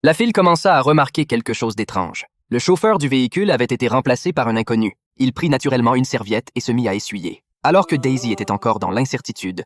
La file commença à remarquer quelque chose d'étrange. Le chauffeur du véhicule avait été remplacé par un inconnu. Il prit naturellement une serviette et se mit à essuyer. Alors que Daisy était encore dans l'incertitude,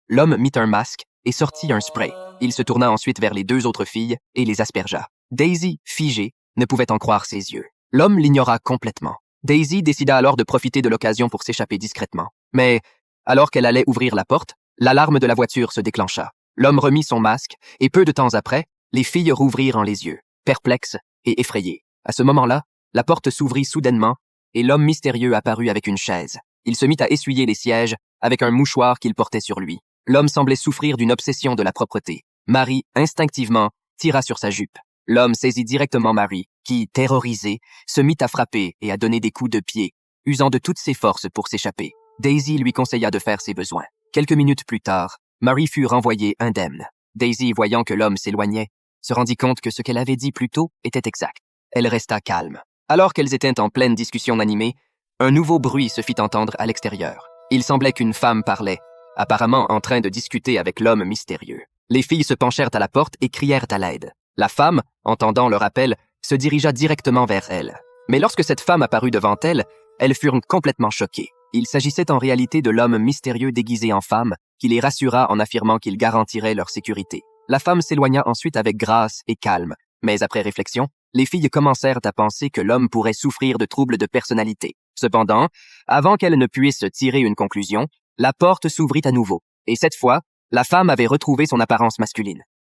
l'homme mit un masque et sortit un spray. Il se tourna ensuite vers les deux autres filles et les aspergea. Daisy, figée, ne pouvait en croire ses yeux. L'homme l'ignora complètement. Daisy décida alors de profiter de l'occasion pour s'échapper discrètement. Mais, alors qu'elle allait ouvrir la porte, l'alarme de la voiture se déclencha. L'homme remit son masque et peu de temps après, les filles rouvrirent les yeux, perplexes et effrayées. À ce moment-là, la porte s'ouvrit soudainement et l'homme mystérieux apparut avec une chaise. Il se mit à essuyer les sièges avec un mouchoir qu'il portait sur lui. L'homme semblait souffrir d'une obsession de la propreté. Marie, instinctivement, tira sur sa jupe. L'homme saisit directement Marie, qui, terrorisée, se mit à frapper et à donner des coups de pied, usant de toutes ses forces pour s'échapper. Daisy lui conseilla de faire ses besoins. Quelques minutes plus tard, Marie fut renvoyée indemne. Daisy, voyant que l'homme s'éloignait, se rendit compte que ce qu'elle avait dit plus tôt était exact. Elle resta calme. Alors qu'elles étaient en pleine discussion animée, un nouveau bruit se fit entendre à l'extérieur. Il semblait qu'une femme parlait, apparemment en train de discuter avec l'homme mystérieux. Les filles se penchèrent à la porte et crièrent à l'aide. La femme, entendant leur appel, se dirigea directement vers elle. Mais lorsque cette femme apparut devant elle, elles furent complètement choquées. Il s'agissait en réalité de l'homme mystérieux déguisé en femme, qui les rassura en affirmant qu'il garantirait leur sécurité. La femme s'éloigna ensuite avec grâce et calme, mais après réflexion, les filles commencèrent à penser que l'homme pourrait souffrir de troubles de personnalité. Cependant, avant qu'elles ne puissent tirer une conclusion, la porte s'ouvrit à nouveau, et cette fois, la femme avait retrouvé son apparence masculine.